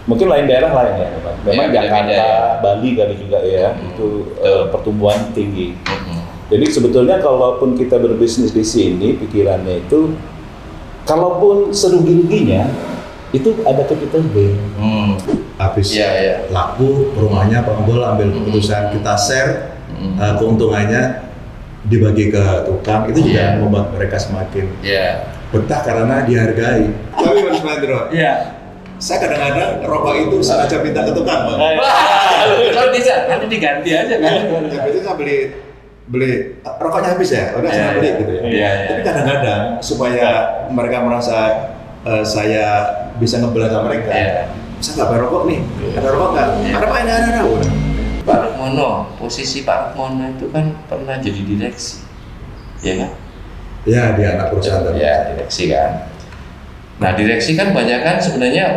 Mungkin lain daerah lain ya, Pak. Memang Ya, Jakarta, beda-beda ya. Bali kali juga ya, itu pertumbuhan tinggi. Mm-mm. Jadi sebetulnya kalaupun kita berbisnis di sini, pikirannya itu, kalaupun serugi-ruginya, itu ada capital gain. Habis Iya. laku rumahnya Pak Unggul ambil keputusan kita share keuntungannya dibagi ke tukang, itu juga Iya. membuat mereka semakin Iya. betah karena dihargai. Tapi Mas Mandro, Iya. saya kadang-kadang rokok itu sengaja minta ke tukang, Pak. Kalau bisa, nanti diganti aja kan. Ya, biasanya saya beli rokoknya habis ya, udah saya beli gitu ya. Iya. Tapi kadang-kadang supaya mereka merasa saya bisa ngebelanja mereka, Iya. saya nggak bayar rokok nih, ada rokok nggak? Iya. Ada Pak, ini ada. Pak Rukmono, posisi Pak Rukmono itu kan pernah jadi direksi, ya kan? Ya, dia anak perusahaan tadi. Ya, direksi kan. Nah, direksi kan banyak kan sebenarnya,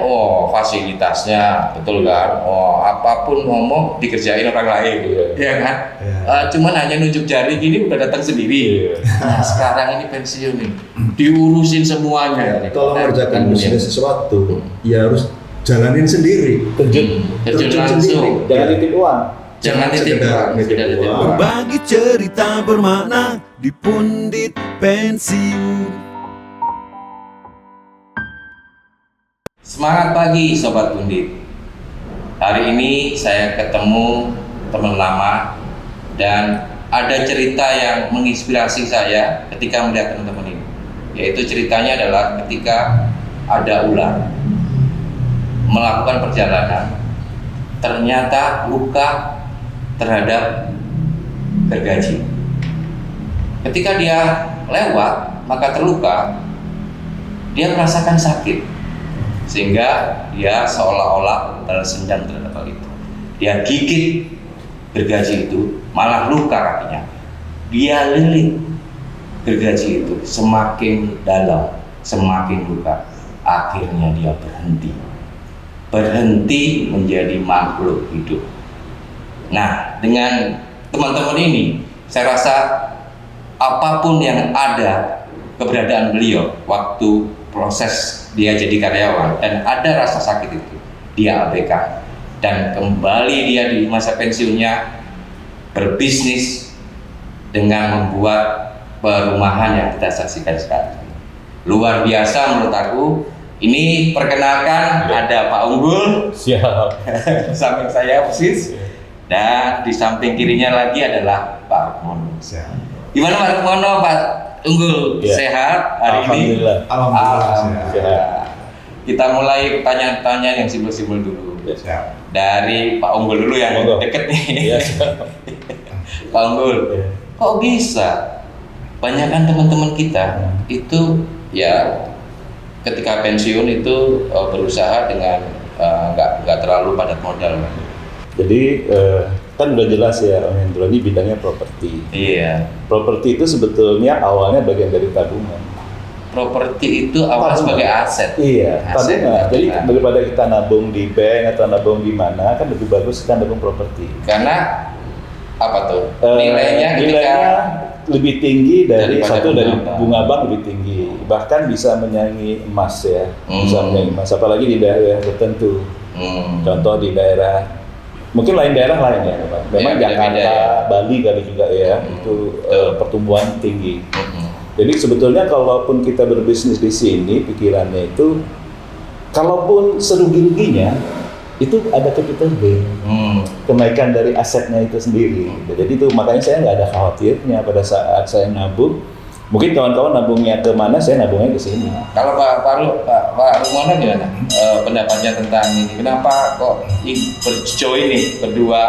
fasilitasnya, betul kan? Apapun ngomong dikerjain orang lain, ya kan? Iya. Cuman hanya nunjuk jari gini udah datang sendiri. Iya. Nah, sekarang ini pensiun nih, diurusin semuanya. Kalau mengerjakan bisnis sesuatu, ya harus jalanin sendiri. Terjun langsung. jangan titip uang. Jangan titip sekedar uang, nitip tidak titip uang. uang. Berbagi cerita bermakna di Pundit Pensiun. Semangat pagi Sobat Pundit. Hari ini saya ketemu teman lama dan ada cerita yang menginspirasi saya ketika melihat teman-teman ini. Yaitu ceritanya adalah ketika ada ular melakukan perjalanan, ternyata luka terhadap gergaji. Ketika dia lewat, maka terluka, dia merasakan sakit, sehingga dia seolah-olah balas dendam terhadap hal itu. Dia gigit gergaji itu, malah luka kakinya. Dia lilit gergaji itu, semakin dalam, semakin luka. Akhirnya dia berhenti menjadi makhluk hidup. Nah, dengan teman-teman ini, saya rasa apapun yang ada keberadaan beliau waktu proses dia jadi karyawan dan ada rasa sakit itu, dia abaikan dan kembali dia di masa pensiunnya berbisnis dengan membuat perumahan yang kita saksikan sekarang. Luar biasa menurut aku. Ini perkenalkan ada Pak Unggul. Siap. Samping saya persis. Dan di samping kirinya lagi adalah Pak Rukmono. Gimana Pak Rukmono, Pak Unggul? Ya. Sehat hari ini? Alhamdulillah. Sehat. Kita mulai pertanyaan-pertanyaan yang simpel-simpel dulu. Siap. Dari Pak Unggul dulu yang Monggo. deket nih. Iya, siap. Pak Unggul, Iya. kok bisa? Banyakkan teman-teman kita itu ya ketika pensiun itu berusaha dengan nggak terlalu padat modal. Jadi kan udah jelas ya Om Hendro, ini bidangnya properti. Iya. Properti itu sebetulnya awalnya bagian dari tabungan. Properti itu awal sebagai aset. Iya, Aset. tabungan. Jadi Nah, daripada kita nabung di bank atau nabung di mana, kan lebih bagus kita nabung properti. karena apa tuh? Nilainya ketika Nilainya lebih tinggi dari Daripada satu dari bunga bank. bunga bank lebih tinggi, bahkan bisa menyaingi emas ya, bisa Hmm. menyaingi emas, apalagi di daerah tertentu. Hmm. Contoh di daerah, mungkin lain daerah lain ya, Pak. Memang Ya, beda-beda Jakarta, ya. Bali kali juga ya, itu pertumbuhan tinggi. Hmm. Jadi sebetulnya kalaupun kita berbisnis di sini, pikirannya itu, kalaupun serugi-ruginya, itu ada capital gain, kenaikan dari asetnya itu sendiri. Jadi itu makanya saya nggak ada khawatirnya pada saat saya nabung. Mungkin kawan-kawan nabungnya ke mana, saya nabungnya ke sini. Kalau Pak Rukmono gimana pendapatnya tentang ini? Kenapa kok berjoin nih berdua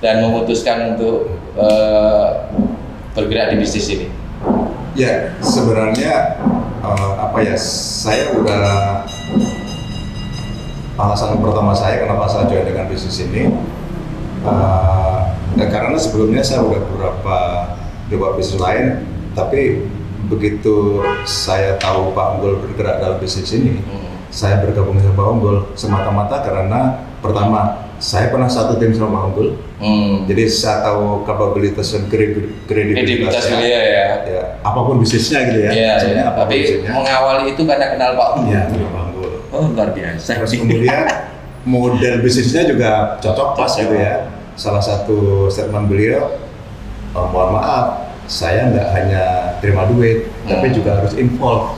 dan memutuskan untuk bergerak di bisnis ini? Ya, sebenarnya saya udah alasan pertama saya kenapa saya join dengan bisnis ini karena sebelumnya saya udah beberapa coba bisnis lain, tapi begitu saya tahu Pak Unggul bergerak dalam bisnis ini, saya bergabung sama Pak Unggul semata-mata karena pertama saya pernah satu tim sama Pak Unggul, jadi saya tahu kapabilitas dan kredibilitasnya. Beliau ya. Ya, apapun bisnisnya gitu ya. Iya, Sebenarnya iya. apapun Tapi bisnisnya. mengawali itu karena kenal Pak Unggul. Iya, kenal Pak Unggul. Oh, luar biasa. Terus kemudian model bisnisnya juga cocok pas gitu ya. Salah satu statement beliau, mohon maaf, saya nggak hanya terima duit, tapi juga harus involve,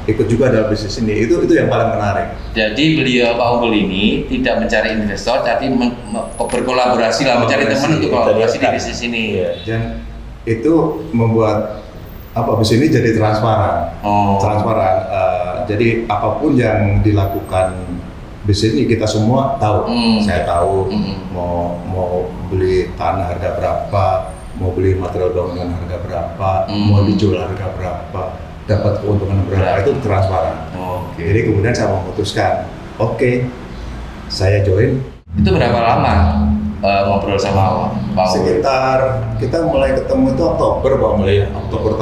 ikut juga dalam bisnis ini. Itu yang paling menarik. Jadi beliau Pak Unggul ini tidak mencari investor, tapi berkolaborasi lah, mencari teman untuk kolaborasi di bisnis ini. Dan itu membuat bisnis ini jadi transparan. Jadi apapun yang dilakukan bisnis ini kita semua tahu. Saya tahu mau beli tanah harga berapa, mau beli material bangunan harga berapa, mau dijual harga berapa, dapat keuntungan berapa, itu transparan. Jadi kemudian saya memutuskan, saya join. Itu berapa lama ngobrol sama Pak Unggul? Sekitar kita mulai ketemu itu Oktober tahun 2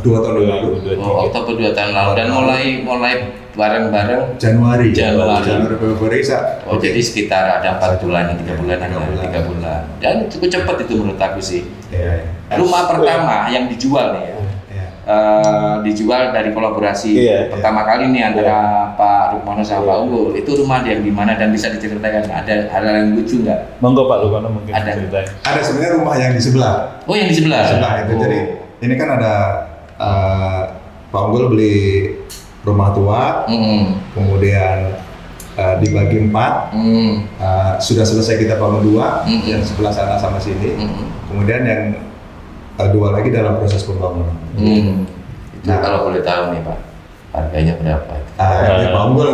tahun lalu. Oktober 2 tahun lalu dan mulai bareng-bareng Januari Februari. Jadi sekitar ada 4 bulan, 3 bulan. Dan cukup cepat itu menurut aku sih. Rumah pertama yang dijual nih ya. Dijual dari kolaborasi pertama kali nih antara Pak Rukmono sama Pak Unggul. Itu rumah yang di mana dan bisa diceritakan, ada hal yang lucu nggak? Monggo Pak Rukmono mungkin ceritain. Ada sebenarnya rumah yang di sebelah. Oh, yang di sebelah. Itu. Jadi ini kan ada Pak Unggul beli rumah tua, kemudian dibagi 4, sudah selesai kita bangun 2, yang sebelah sana sama sini, kemudian yang 2 lagi dalam proses pembangunan. Itu kalau boleh tahu nih Pak, harganya berapa? Ya Pak Unggul.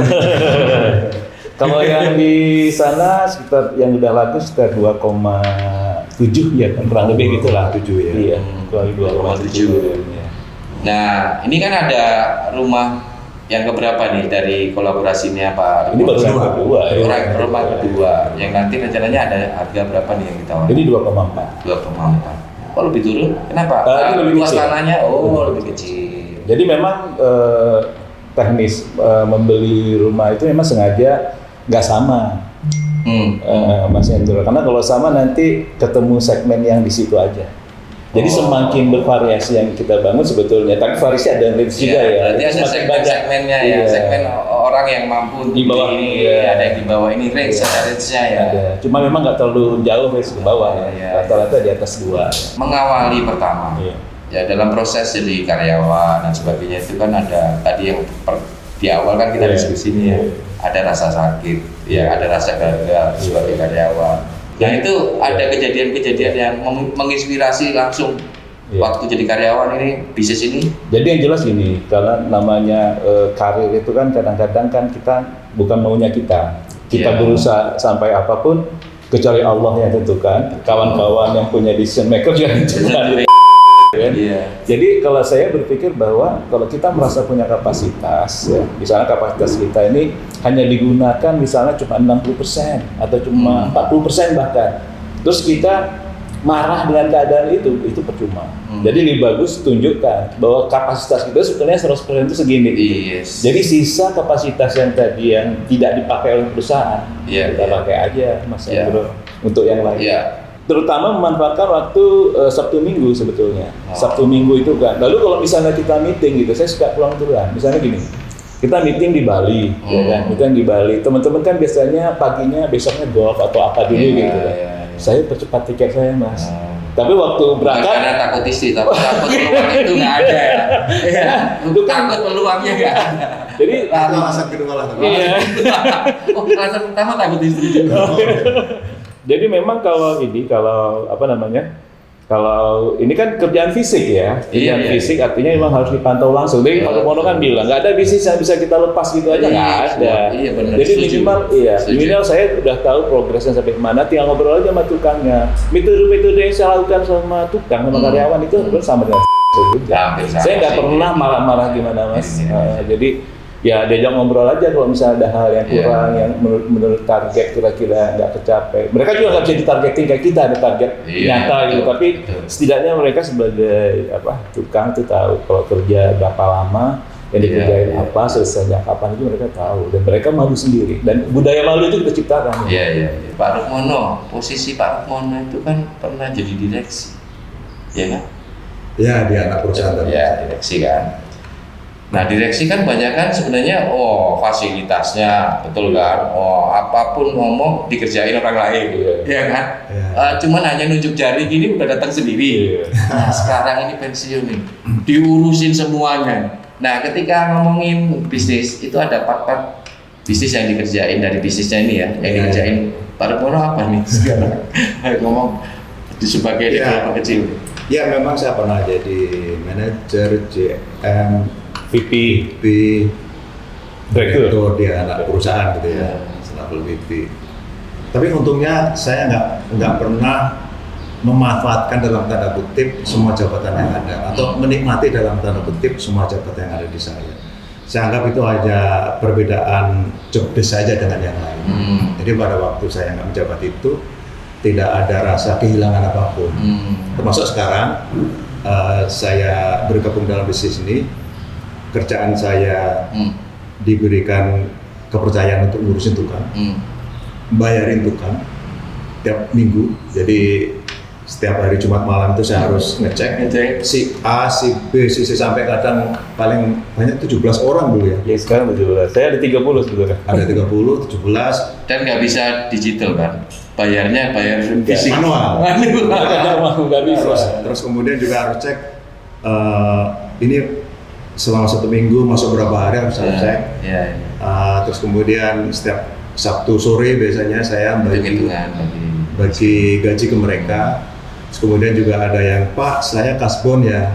Kalau yang di sana sekitar yang udah laku sekitar 2,7 ya, kurang lebih gitulah. 7 ya. Iya, kurang lebih 2,7. Nah, ini kan ada rumah yang keberapa nih dari kolaborasi ini apa? Ini baru yang kedua. Rumah kedua. Yang nanti rencananya ada harga berapa nih yang ditawarkan? Ini 2,4. 2,4. Kok lebih turun? Kenapa? Lebih luas kecil. tanahnya lebih kecil. Jadi memang teknis membeli rumah itu memang sengaja nggak sama, Mas Hendro. Karena kalau sama nanti ketemu segmen yang di situ aja. Jadi semakin bervariasi yang kita bangun sebetulnya, tapi variasi ada range juga ya. Berarti ada segmennya ya, segmen orang yang mampu di bawah ini, ada yang di bawah ini range, ada range-nya ya. Ada. Cuma memang nggak terlalu jauh range ke bawah ya. Rata-rata di atas 2. Mengawali pertama. Ya dalam proses jadi karyawan dan sebagainya itu kan ada tadi yang di awal kan kita diskusi ini ya, ada rasa sakit, ada rasa gagal sebagai karyawan. Nah itu ada kejadian-kejadian yang menginspirasi langsung waktu jadi karyawan ini, bisnis ini. Jadi yang jelas gini, karena namanya karir itu kan kadang-kadang kan kita bukan maunya kita berusaha sampai apapun kecuali Allah yang tentukan, kawan-kawan yang punya decision maker juga tentukan. Jadi kalau saya berpikir bahwa kalau kita merasa punya kapasitas, misalnya kapasitas kita ini hanya digunakan misalnya cuma 60% atau cuma 40% bahkan, terus kita marah dengan keadaan itu percuma. Jadi lebih bagus tunjukkan bahwa kapasitas kita sebetulnya 100% itu segini. Jadi sisa kapasitas yang tadi yang tidak dipakai oleh perusahaan, kita pakai aja Mas Hendro untuk yang lain. Terutama memanfaatkan waktu Sabtu Minggu sebetulnya. Sabtu Minggu itu kan. Lalu kalau misalnya kita meeting gitu, saya suka pulang duluan. Misalnya gini, kita meeting di Bali, ya kan? Meeting di Bali. Teman-teman kan biasanya paginya besoknya golf atau apa dulu gitu. Saya percepat tiket saya Mas. Tapi waktu berangkat karena takut istri, takut peluang itu nggak ada ya. Takut peluangnya nggak ada. Jadi alasan kedua lah. Alasan pertama takut istri juga. Jadi memang kalau ini kan kerjaan fisik ya, fisik artinya memang harus dipantau langsung. Jadi Pak Rukmono kan bilang nggak ada bisnis yang bisa kita lepas gitu aja, nggak ada. Jadi minimal saya udah tahu progresnya sampai mana, tinggal ngobrol aja sama tukangnya. Metode-metode yang saya lakukan sama tukang sama karyawan itu sama dengan juga. Saya nggak pernah marah-marah gimana Mas. Jadi ya diajak ngobrol aja kalau misalnya ada hal yang kurang yang menurut target kira-kira nggak tercapai. Mereka juga nggak bisa ditargetin kayak kita ada target nyata gitu, tapi setidaknya mereka sebagai tukang itu tahu kalau kerja berapa lama, yang dikerjain apa, selesainya kapan itu mereka tahu dan mereka malu sendiri dan budaya malu itu kita ciptakan. Pak Rukmono, posisi Pak Rukmono itu kan pernah jadi direksi, ya kan? Ya di anak perusahaan. Ya direksi kan. Nah, direksi kan banyak kan sebenarnya fasilitasnya, betul kan? Apapun ngomong dikerjain orang lain, ya kan? Cuman hanya nunjuk jari gini udah datang sendiri. Nah, sekarang ini pensiun nih, diurusin semuanya. Nah, ketika ngomongin bisnis itu ada part-part bisnis yang dikerjain dari bisnisnya ini ya, yang dikerjain Pak Rukmono apa nih sekarang? Ngomong sebagai developer kecil. Ya memang saya pernah jadi manajer, GM, VP, direktur di anak perusahaan gitu ya, level VP. Tapi untungnya saya nggak pernah memanfaatkan dalam tanda kutip semua jabatan yang ada, atau menikmati dalam tanda kutip semua jabatan yang ada di saya. Saya anggap itu hanya perbedaan job desk saja dengan yang lain. Jadi pada waktu saya nggak menjabat itu, tidak ada rasa kehilangan apapun. Termasuk sekarang saya bergabung dalam bisnis ini, kerjaan saya diberikan kepercayaan untuk ngurusin tukang, bayarin tukang tiap minggu. Jadi setiap hari Jumat malam itu saya harus ngecek si A, si B, si C, sampai kadang paling banyak 17 orang dulu ya. Ya sekarang 17, saya ada 30 sebetulnya. Ada 30, 17. Dan nggak bisa digital kan? Bayar fisik. Manual. Nggak bisa. Terus kemudian juga harus cek ini selama 1 minggu masuk berapa hari harus saya cek. Terus kemudian setiap Sabtu sore biasanya saya bagi gaji ke mereka. Terus kemudian juga ada yang Pak, saya kasbon ya.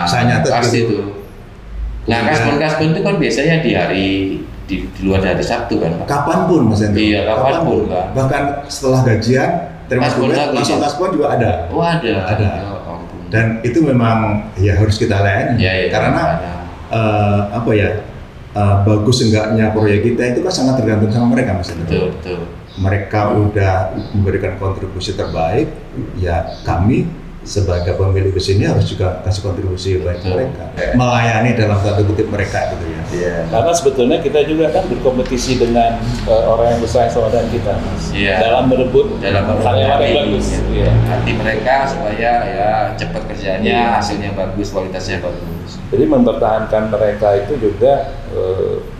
Saya nyatet pasti gitu. Itu. Nah, kasbon itu kan biasanya di luar dari Sabtu kan, Pak? Kapanpun Mas Hendro. Iya, kapanpun kan. Bahkan setelah gajian terima duit langsung kasbon juga ada. Oh, ada. Dan itu memang ya harus kita layani. Karena bagus enggaknya proyek kita itu kan sangat tergantung sama mereka, Mas Hendro. Betul. Mereka udah memberikan kontribusi terbaik, ya kami sebagai pemilik bus ini harus juga kasih kontribusi baik mereka, melayani dalam tanda kutip mereka gitu ya. Karena sebetulnya kita juga kan berkompetisi dengan orang yang besar saudara kita, dalam merebut karyawan yang bagus. Hati mereka supaya ya cepat kerjanya, hasilnya bagus, kualitasnya bagus. Jadi mempertahankan mereka itu juga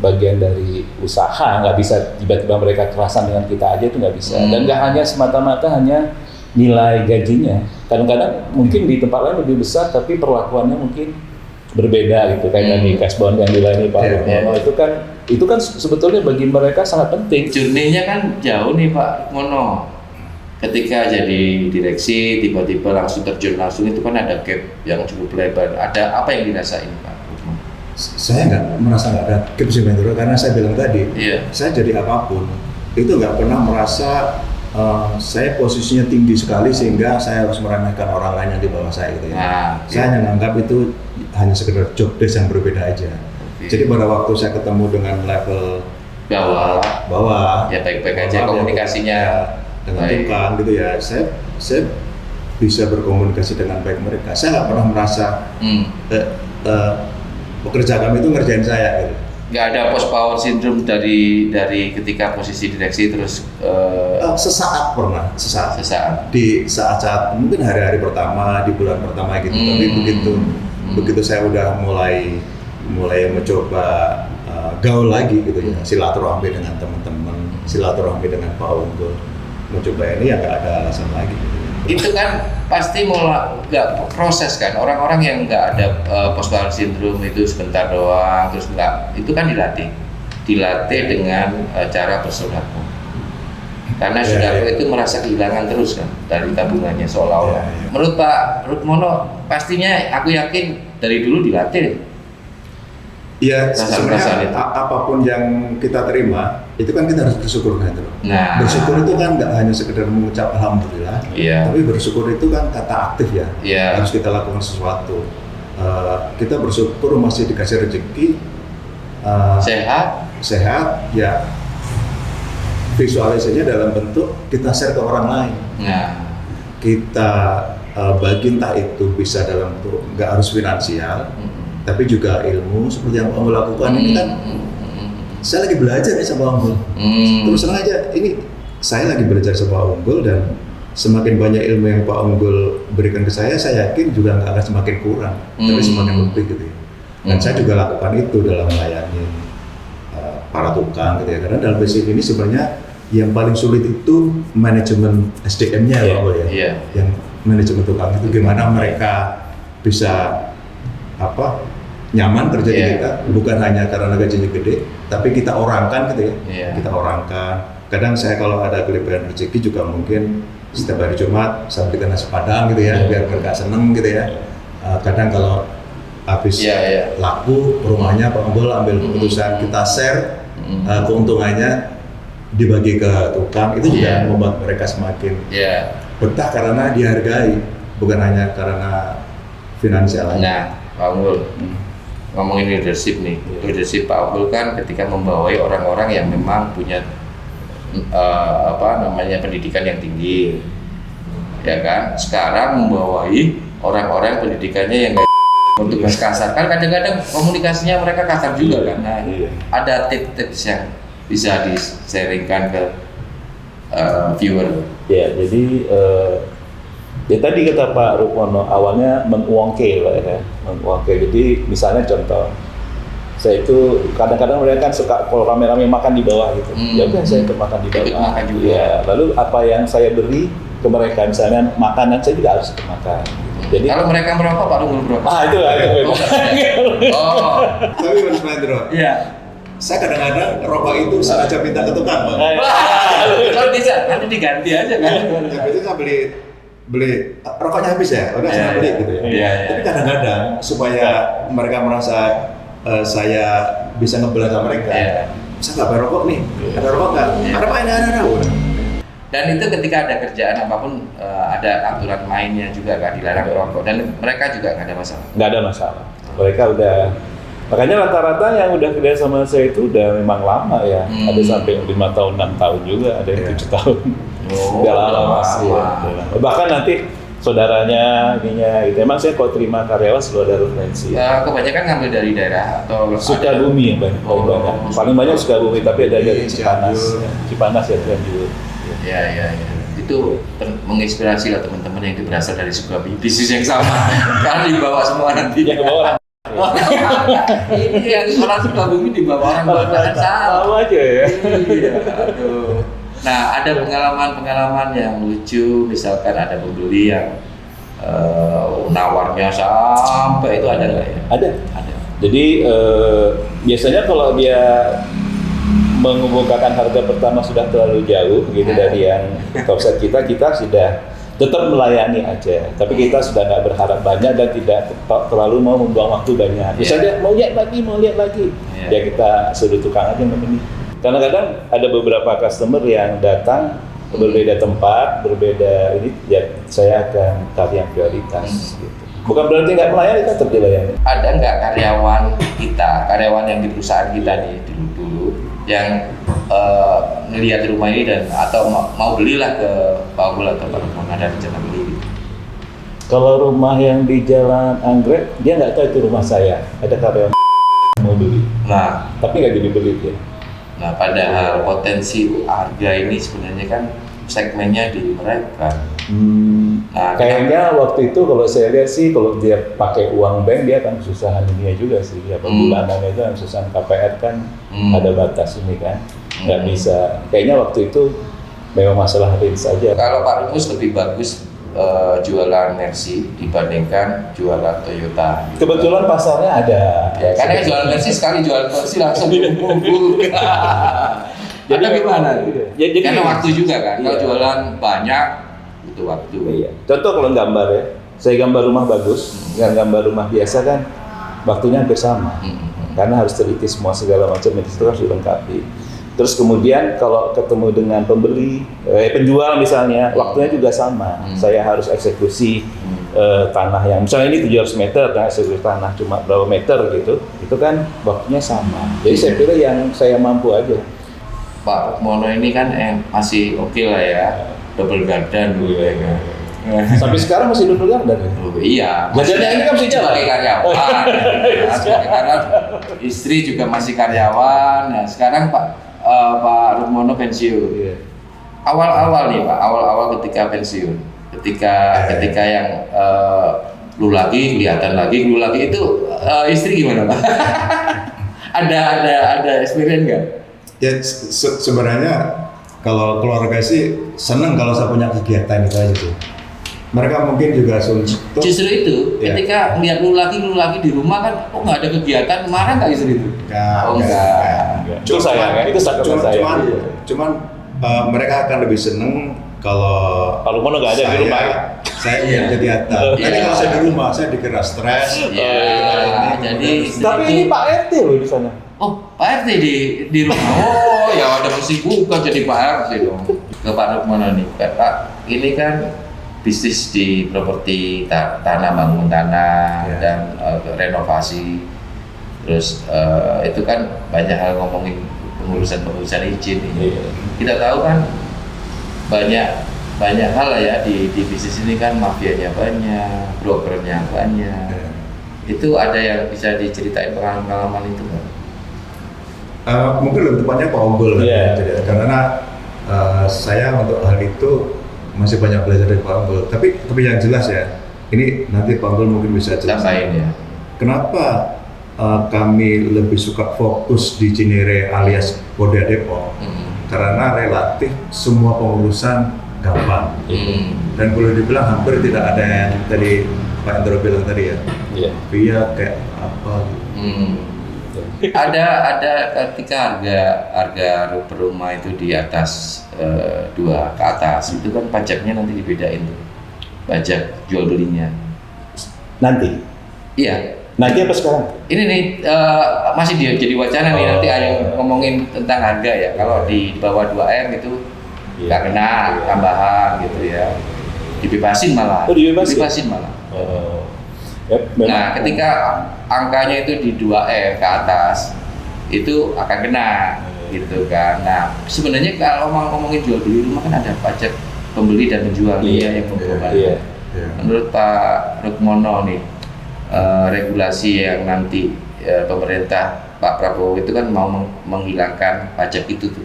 bagian dari usaha, nggak bisa tiba-tiba mereka kerasan dengan kita aja, itu nggak bisa. Dan nggak hanya semata-mata hanya nilai gajinya, kadang-kadang mungkin di tempat lain lebih besar tapi perlakuannya mungkin berbeda gitu, kayak tadi kasbon yang dilayani Pak Rukmono itu kan sebetulnya bagi mereka sangat penting. Journey-nya kan jauh nih Pak Rukmono. Ketika jadi direksi tiba-tiba langsung terjun itu kan ada gap yang cukup lebar. Ada apa yang dirasain Pak Rukmono? Saya merasa nggak ada gap sih, karena saya bilang tadi, saya jadi apapun itu nggak pernah merasa saya posisinya tinggi sekali sehingga saya harus meremehkan orang lain yang di bawah saya gitu ya. Saya hanya menganggap itu hanya sekedar job desk yang berbeda aja. Jadi pada waktu saya ketemu dengan level bawah ya baik-baik aja komunikasinya dengan tukang gitu ya, saya bisa berkomunikasi dengan baik mereka. Saya nggak pernah merasa pekerja kami itu ngerjain saya gitu. Nggak ada post power syndrome dari ketika posisi direksi terus sesaat di saat-saat mungkin hari-hari pertama di bulan pertama gitu. Tapi begitu saya udah mulai mencoba gaul lagi gitu ya, silaturahmi dengan teman-teman, silaturahmi dengan Pak Unggul, mencoba ini ya nggak ada alasan lagi. Itu kan pasti nggak proses kan, orang-orang yang nggak ada post power syndrome itu sebentar doang terus nggak, itu kan dilatih dengan cara bersodako, karena sodako itu merasa kehilangan terus kan dari tabungannya seolah-olah. Menurut Pak Rukmono pastinya aku yakin dari dulu dilatih. Ya sebenarnya apapun yang kita terima itu kan kita harus bersyukur kan. Bersyukur itu kan nggak hanya sekedar mengucap alhamdulillah, tapi bersyukur itu kan kata aktif ya. Harus kita lakukan sesuatu. Kita bersyukur masih dikasih rezeki, sehat ya, visualisasinya dalam bentuk kita share ke orang lain. Kita bagi, entah itu bisa dalam bentuk nggak harus finansial, tapi juga ilmu seperti yang Pak Unggul lakukan. Ini kan saya lagi belajar nih sama Pak Unggul. Terus terang aja, ini saya lagi belajar sama Pak Unggul, dan semakin banyak ilmu yang Pak Unggul berikan ke saya yakin juga nggak akan semakin kurang, tapi semakin lebih gitu ya. Dan saya juga lakukan itu dalam melayani para tukang gitu ya. Karena dalam bisnis ini sebenarnya yang paling sulit itu manajemen SDM-nya ya, Pak ya. Iya. Yang manajemen tukang itu gimana mereka bisa nyaman kerja di kita, bukan hanya karena gajinya gede, tapi kita orangkan gitu ya. Iya. Kita orangkan. Kadang saya kalau ada kelebihan rezeki juga mungkin setiap hari Jumat saya berikan nasi padang gitu ya, biar mereka seneng gitu ya. Kadang kalau habis laku rumahnya Pak Unggul ambil keputusan kita share keuntungannya dibagi ke tukang, itu juga membuat mereka semakin betah karena dihargai, bukan hanya karena finansial. Nah, Pak Unggul, ngomongin leadership nih, leadership Pak Unggul kan ketika membawai orang-orang yang memang punya pendidikan yang tinggi, ya kan? Sekarang membawai orang-orang pendidikannya yang untuk kasar, kan kadang-kadang komunikasinya mereka kasar juga kan. Nah, ada tips-tips yang bisa di-sharingkan ke viewer. Ya, jadi ya tadi kata Pak Rukmono awalnya menguangke Pak ya, menguangke. Jadi misalnya contoh, saya itu kadang-kadang mereka kan suka kalau rame-rame makan di bawah gitu. Ya udah saya ikut makan di bawah. Makan juga. Ya, lalu apa yang saya beri ke mereka, misalnya makanan saya juga harus ikut makan. Jadi kalau mereka merokok, Pak Unggul merokok. itu. Tapi Mas Mahendro, saya kadang-kadang rokok itu sengaja minta ke tukang, Pak. Kalau bisa, nanti diganti aja kan. Ya, biasanya saya beli rokoknya habis ya, udah saya beli gitu ya. Tapi kadang-kadang supaya mereka merasa saya bisa ngebelakang mereka, saya nggak bayar rokok nih, ada rokok nggak? Ada Pak, ini ada. Dan itu ketika ada kerjaan apapun ada aturan mainnya juga kan, dilarang merokok, dan mereka juga nggak ada masalah. Nggak ada masalah. Mereka udah, makanya rata-rata yang udah kerja sama saya itu udah memang lama ya. Ada sampai 5 tahun, 6 tahun juga, ada yang 7 tahun. Udah lama sih ya. Bahkan nanti saudaranya, ininya gitu. Emang saya kalau terima karyawan selalu ada referensi. Kebanyakan ngambil dari daerah atau Sukabumi yang banyak. Paling banyak Sukabumi, tapi ada dari Cipanas. Cipanas ya Cianjur. Ya. Itu menginspirasi lah teman-teman yang berasal dari Sukabumi, bisnis yang sama. Karena dibawa semua nanti. Yang ke bawah. Ini yang orang Sukabumi dibawa orang Batak sama aja ya. Iya, aduh. Nah, ada pengalaman-pengalaman yang lucu, misalkan ada pembeli yang nawarnya sampai itu ada nggak ya? Ada. Jadi biasanya kalau dia mengemukakan harga pertama sudah terlalu jauh gitu dari yang topset kita sudah tetap melayani aja, tapi kita sudah nggak berharap banyak dan tidak terlalu mau membuang waktu banyak. Misalnya mau lihat lagi, ya kita suruh tukang aja membeli. Karena kadang ada beberapa customer yang datang berbeda tempat, berbeda ini, ya saya akan cari yang prioritas. Gitu. Bukan berarti nggak melayani, kita tetap dilayani. Ada nggak karyawan yang di perusahaan kita nih dulu yang ngelihat rumah ini dan atau mau belilah ke Pak Unggul atau Pak Rukmono, ada rencana beli gitu? Kalau rumah yang di Jalan Anggrek, dia nggak tahu itu rumah saya. Ada karyawan mau beli. Nah, tapi nggak jadi beli dia. Nah, padahal potensi harga ini sebenarnya kan segmennya di mereka. Nah, kayaknya waktu itu kalau saya lihat sih, kalau dia pakai uang bank dia akan kesusahan ini juga sih. Ya, bulanannya itu kesusahan KPR kan ada batas ini kan, nggak bisa. Kayaknya waktu itu memang masalah range saja. Kalau Pak Rumus lebih bagus jualan Mercy dibandingkan jualan Toyota. Kebetulan pasarnya ada. Ya, karena jualan Mercy sekali jualan Mercy langsung kumpul. Jadi gimana? Ya, jadi karena waktu juga kan. Kalau jualan banyak butuh waktu. Iya. Contoh kalau gambar ya, saya gambar rumah bagus, dengan gambar rumah biasa kan waktunya hampir sama. Karena harus teliti semua segala macam itu harus dilengkapi. Terus kemudian kalau ketemu dengan pembeli, penjual misalnya, waktunya juga sama. Saya harus eksekusi tanah yang misalnya ini 700 meter, dan eksekusi tanah cuma berapa meter gitu, itu kan waktunya sama. Jadi saya pilih yang saya mampu aja. Pak Rukmono ini kan masih oke lah ya, double garden dulu ya kan. Sampai sekarang masih double garden ya? Iya. Gardennya ini kan masih jalan? Sebagai karyawan. Karena istri juga masih karyawan. Nah sekarang Pak Rukmono pensiun. Awal-awal nih Pak, awal-awal ketika pensiun, ketika yang lu lagi kelihatan lagi, lu lagi itu istri gimana Pak? ada experience nggak? Ya sebenarnya kalau keluarga sih seneng kalau saya punya kegiatan itu aja sih. Mereka mungkin juga suntuk. Justru itu, Ya. ketika melihat lu lagi di rumah kan, kok nggak ada kegiatan, marah nggak istri itu? Oh enggak. Itu saya, itu sangat saya. Cuman mereka akan lebih seneng kalau Mono nggak ada di rumah. Saya punya kegiatan. Iya. Tadi kalau saya di rumah, saya dikira stres. Iya, jadi Tapi ini Pak RT loh di sana. oh Pak RT di rumah. Oh ya ada kesibukan jadi Pak RT dong. Ke Pak Rukmono nih, Pak. Ini kan bisnis di properti tanah, bangun tanah, Ya. dan renovasi. Terus itu kan banyak hal ngomongin pengurusan izin ini. Iya. Kita tahu kan banyak hal lah ya di bisnis ini kan, mafianya banyak, brokernya banyak. Ya. Itu ada yang bisa diceritain pengalaman itu nggak? Mungkin lebih tepatnya Pak Unggul Iya. karena saya untuk hal itu masih banyak belajar dari Pak Unggul. Tapi yang jelas ya, ini nanti Pak Unggul mungkin bisa jelaskan. Tambahin ya. Kenapa kami lebih suka fokus di Cinere alias Polda Depok? Karena relatif semua pengurusan gampang. Dan boleh dibilang hampir tidak ada yang tadi Pak Indro bilang tadi ya. Iya. Via kayak apa? Ada ketika harga per rumah itu di atas 2 ke atas, itu kan pajaknya nanti dibedain tuh, pajak jual belinya. Nanti. Iya. Nanti apa sekarang? Ini nih masih jadi wacana nih, nanti ayo ngomongin tentang harga ya. Kalau di bawah 2M itu nggak kena tambahan gitu ya, dibebasin malah. Oh, dibebasin malah. Ya, Nah, ketika angkanya itu di 2M ke atas, itu akan kena gitu kan. Nah, sebenarnya kalau ngomongin jual beli rumah kan ada pajak pembeli dan penjual yang membawa. Iya. Menurut Pak Rukmono nih, regulasi yang nanti pemerintah Pak Prabowo itu kan mau menghilangkan pajak itu tuh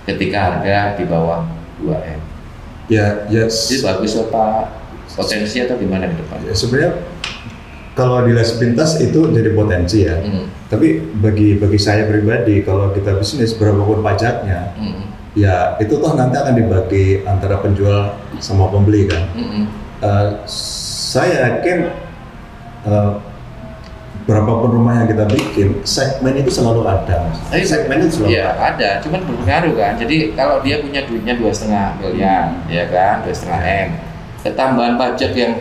ketika harga di bawah 2M. Ya, Jadi bagus apa potensi atau gimana ke depan? Ya, sebenarnya kalau dilihat sepintas itu jadi potensi ya. Tapi bagi saya pribadi, kalau kita bisnis berapapun pajaknya, ya itu toh nanti akan dibagi antara penjual sama pembeli kan. Saya yakin berapapun rumah yang kita bikin, segmen itu selalu ada. Segmen itu selalu Iya ada, cuman berpengaruh kan. Jadi kalau dia punya duitnya 2,5 miliar, ya kan, 2,5 M, ketambahan pajak yang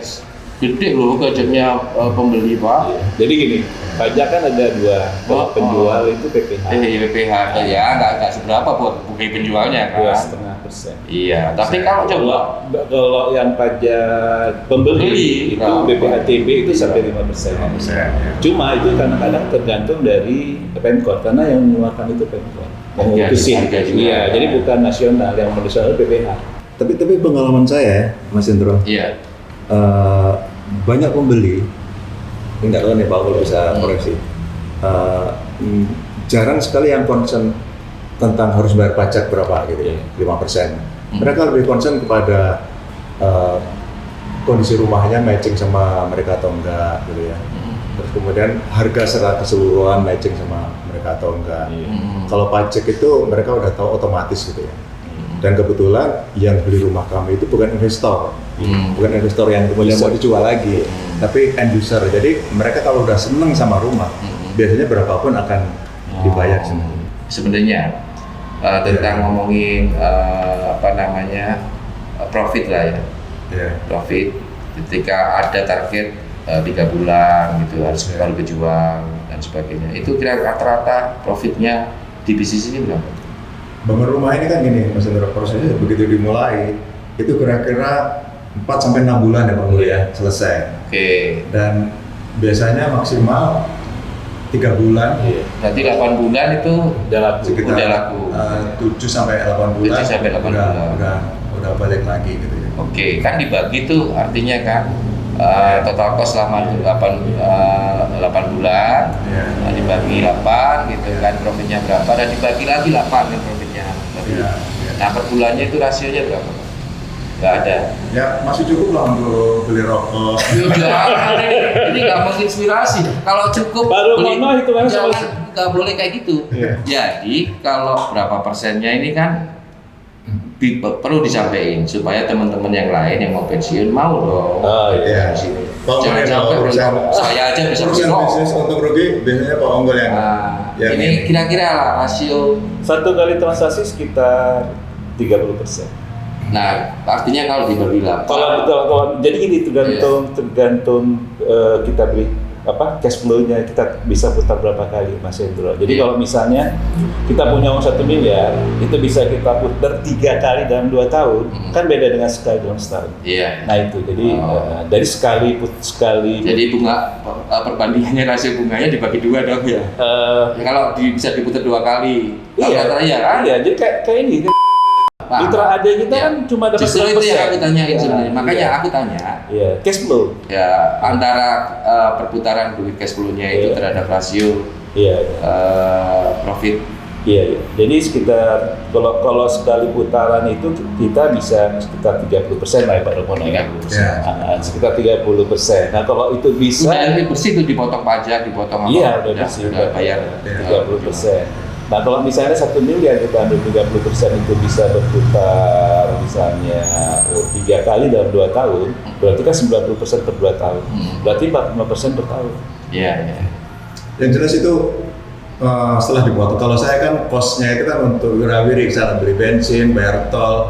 gede loh pajaknya pembeli Pak. Jadi gini, pajak kan ada dua. Kalau penjual itu PPH. PPH ya nggak seberapa buat penjualnya kan. 2,5%. Iya, tapi kalau coba Kalau yang pajak pembeli itu BPHTB itu sampai 5%. Cuma itu kadang-kadang tergantung dari Pemkot, karena yang mengeluarkan itu Pemkot. Memutusin. Iya, jadi bukan nasional, yang nasional PPH. Tapi pengalaman saya, Mas Indro, iya. Banyak pembeli, nggak tahu nih Pak kalau bisa koreksi, jarang sekali yang concern tentang harus bayar pajak berapa gitu, 5%. Mereka lebih concern kepada kondisi rumahnya matching sama mereka atau enggak gitu ya. Terus kemudian harga secara keseluruhan matching sama mereka atau enggak. Kalau pajak itu mereka udah tahu otomatis gitu ya. Dan kebetulan yang beli rumah kami itu bukan investor, bukan investor yang kemudian mau dijual lagi, tapi end user. Jadi mereka kalau udah seneng sama rumah, biasanya berapapun akan dibayar sebenarnya. Sebenarnya tentang ngomongin profit lah ya, profit. Ketika ada target 3 bulan gitu harus baru kejual dan sebagainya. Itu kira rata-rata profitnya di bisnis ini berapa? Bangun rumah ini kan gini, Mas Indro, prosesnya begitu dimulai itu kira-kira 4-6 bulan ya Pak Mul ya selesai. Oke. Dan biasanya maksimal 3 bulan. Berarti 8 bulan itu Udah laku. Sekitar udah laku. 7-8 bulan. 7-8 bulan. Udah balik lagi gitu ya. Oke, kan dibagi tuh artinya kan total cost selama 8 bulan, dibagi 8 gitu kan, profitnya berapa, dan dibagi lagi 8 kan profitnya. Iya. Nah per bulannya itu rasionya berapa? Nggak ada. Ya masih cukup lah untuk beli rokok. Ini nggak menginspirasi. Kalau cukup Baru beli, mono itu kan jangan nggak boleh kayak gitu. Iya. Jadi kalau berapa persennya ini kan perlu disampaikan supaya teman-teman yang lain yang mau pensiun mau dong. Oh iya. Di sini. Pak Jangan sampai saya aja bisa urusan beli bisnis rokok. untuk rugi biasanya Pak Unggul yang yang Ini kira-kira lah rasio. Satu kali transaksi sekitar 30%. Nah, artinya kalau dibagi 8. Kalau jadi gini tergantung kita beli cash flow-nya kita bisa putar berapa kali Mas Hendro. Jadi Iya. kalau misalnya kita punya uang 1 miliar itu bisa kita putar 3 kali dalam 2 tahun, kan beda dengan sekali dalam setahun. Iya. Nah itu jadi dari sekali. Jadi bunga perbandingannya rasio bunganya dibagi 2 dong ya. Ya kalau bisa diputar 2 kali. Iya. Kalau ya kan? Iya, jadi kayak ini. Paham. Mitra AD kita Iya. kan cuma dapat Justru itu yang aku tanyain Iya, sebenarnya. Makanya iya. aku tanya. Iya, cash flow. Ya antara perputaran duit cash flow-nya itu Iya. terhadap rasio Iya. profit. Iya. Jadi sekitar kalau sekali putaran itu kita bisa sekitar 30% lah ya Pak Romono ya. 30%. Sekitar 30%. Nah kalau itu bisa, Udah bersih itu dipotong pajak, dipotong apa? iya udah bersih, udah bayar 30%. Nah kalau misalnya 1 miliar kita ambil 30% itu bisa berputar misalnya 3 kali dalam 2 tahun, berarti kan 90% per 2 tahun. Berarti 45% per tahun. Iya, iya. yang jelas itu setelah dipotong. Kalau saya kan kosnya itu kan untuk wirawiri, misalnya beli bensin, bayar tol,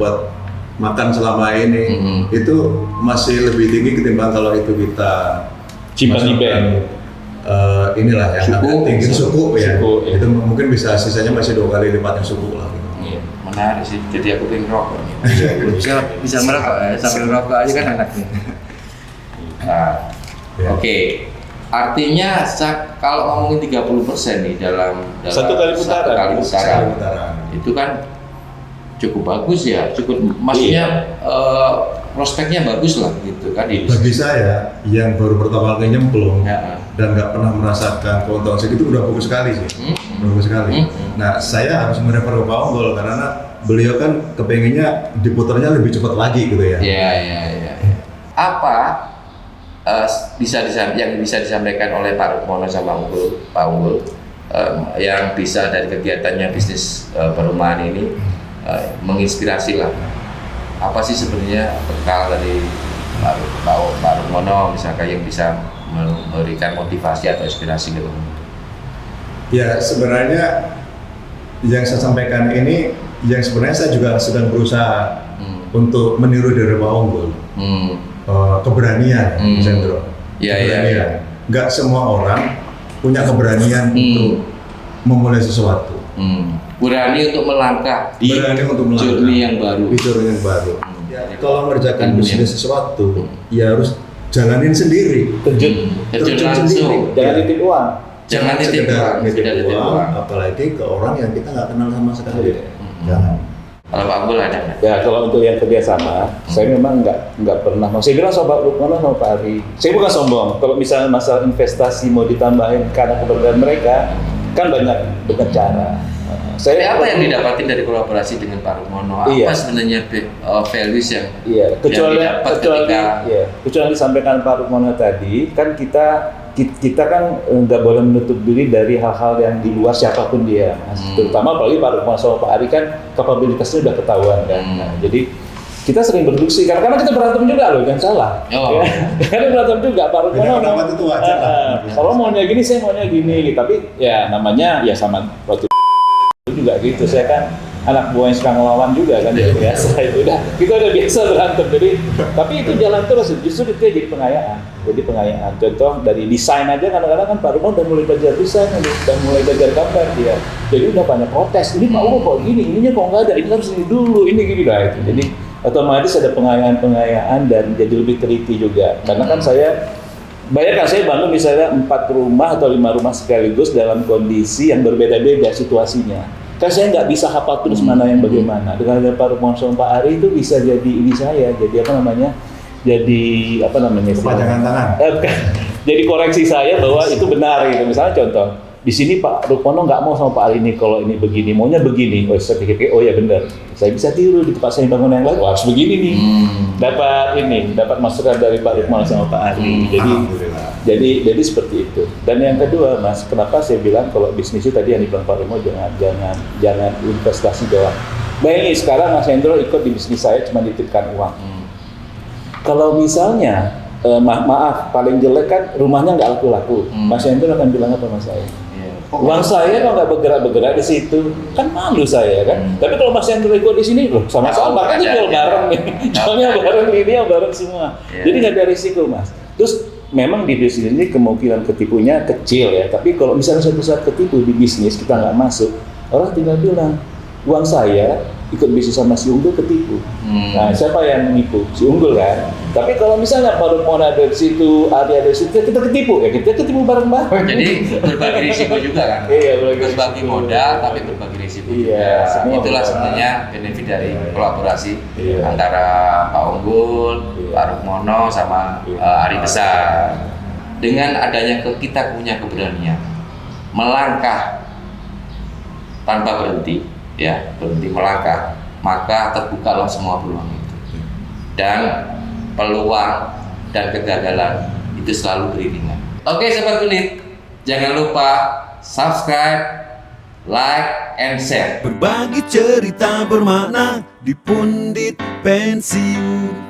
buat makan selama ini itu masih lebih tinggi ketimbang kalau itu kita Simpan di masukkan, bank. inilah yang Suku. agak tinggi suku ya. Suku, iya. Itu mungkin bisa sisanya masih 2 kali lipatnya suku lah. Gitu. Iya, menarik sih. Jadi aku pengen rokok nih. bisa merokok ya, sambil rokok aja kan enak nih. Nah, Ya. Oke. Artinya kalau ngomongin 30% nih dalam Satu kali putaran. satu kali putaran, Sekali putaran. itu kan cukup bagus ya, maksudnya prospeknya bagus lah gitu kan di Bagi saya yang baru pertama kali nyemplung Ya. dan nggak pernah merasakan keuntungan segitu udah bagus sekali sih, bagus sekali. Nah saya harus merefer ke Pak Unggul karena beliau kan kepengennya diputarnya lebih cepat lagi gitu ya. Iya. Apa yang bisa disampaikan oleh Pak Rukmono sama Pak Unggul yang bisa dari kegiatannya bisnis perumahan ini menginspirasi lah. Apa sih sebenarnya bekal dari Pak Rukmono misalkan yang bisa memberikan motivasi atau inspirasi gitu? Ya sebenarnya yang saya sampaikan ini yang sebenarnya saya juga sedang berusaha untuk meniru dari Pak Unggul. Keberanian, Mas Hendro. Iya. Keberanian. Nggak semua orang punya keberanian untuk memulai sesuatu. Berani untuk melangkah di Berani untuk melangkah. journey yang baru. Di journey yang baru. Ya, kalau mengerjakan Ilmunya. bisnis sesuatu, ya harus jalanin sendiri. Terjun langsung. Jangan titip uang. Jangan titip sekedar uang, nitip tidak titip uang, uang. apalagi ke orang yang kita nggak kenal sama sekali. Jangan. Kalau Pak Unggul ada nggak? Ya kalau untuk yang kerjasama, saya memang nggak pernah. Saya bilang sama Pak Rukmono sama Pak Ari, saya bukan sombong. Kalau misalnya masalah investasi mau ditambahin karena keberadaan mereka, kan banyak cara. Tapi apa yang didapatin dari kolaborasi dengan Pak Rukmono? Apa Iya. sebenarnya values yang kecuali didapat ketika kecuali disampaikan Pak Rukmono tadi, kan kita kan nggak boleh menutup diri dari hal-hal yang di luar siapapun dia, terutama apalagi Pak Rukmono sama Pak Ari kan kapabilitasnya udah ketahuan kan. Nah, jadi kita sering berdiskusi karena kita berantem juga loh, jangan salah. Oh. Karena berantem juga Pak Rukmono. Beda pendapat itu wajar lah. Kalau maunya gini, saya maunya gini, tapi ya namanya ya sama waktu juga gitu. Saya kan anak buah yang suka ngelawan juga kan, jadi biasa itu kita udah biasa berantem. Jadi tapi itu jalan terus, justru itu jadi pengayaan. Contoh dari desain aja kadang-kadang kan Pak Rukmono udah mulai belajar desain, udah mulai belajar gambar dia. Jadi udah banyak protes. Ini Pak Unggul kok gini, ininya kok nggak ada, ini harus ini dulu, ini gini lah itu. Jadi otomatis ada pengayaan dan jadi lebih teliti juga. Karena kan bayangkan saya bangun misalnya 4 rumah atau 5 rumah sekaligus dalam kondisi yang berbeda-beda situasinya. Kan saya nggak bisa hafal terus mana yang bagaimana. Dengan ada Pak Rukmono sama Pak Ari itu bisa jadi ini saya, jadi Kepanjangan tangan. Jadi koreksi saya bahwa itu benar gitu. Misalnya contoh, di sini Pak Rukmono nggak mau sama Pak Ari ini kalau ini begini, maunya begini. Oh saya pikir, oh ya benar. saya bisa tiru di tempat saya bangun yang lain. Wah, harus begini nih. Dapat masukan dari Pak Lukman sama Pak Ari. Alhamdulillah. Jadi seperti itu. Dan yang kedua, Mas, kenapa saya bilang kalau bisnis itu tadi yang dibilang Pak Remo jangan investasi doang. Bayangin sekarang Mas Hendro ikut di bisnis saya cuma dititipkan uang. Kalau misalnya maaf paling jelek kan rumahnya nggak laku-laku, Mas Hendro akan bilang apa sama saya? Uang saya kok nggak bergerak-bergerak di situ, kan malu saya kan. Tapi kalau Mas Hendro ikut di sini, loh sama-sama kan jual bareng nih, jualnya bareng ini, bareng semua. Jadi nggak ada risiko, Mas. Terus memang di bisnis ini kemungkinan ketipunya kecil ya. Tapi kalau misalnya suatu saat ketipu di bisnis kita nggak masuk, orang tinggal bilang uang saya ikut bisnis sama si Unggul ketipu. Nah, siapa yang menipu? Si Unggul kan. Tapi kalau misalnya Pak Rukman ada di situ, Ari ada di situ, kita ketipu ya, kita ketipu bareng-bareng. Jadi berbagi risiko juga kan. Iya, berbagi modal tapi berbagi risiko juga. Itulah sebenarnya benefit dari kolaborasi antara Pak Unggul, Pak Rukmono sama Ari Besar. Dengan adanya kita punya keberanian melangkah tanpa berhenti, ya berhenti melangkah, maka terbukalah semua peluang itu. Dan peluang dan kegagalan itu selalu beriringan. Oke Sobat Pundit, jangan lupa subscribe, like, and share. Berbagi cerita bermakna di Pundit Pensiun.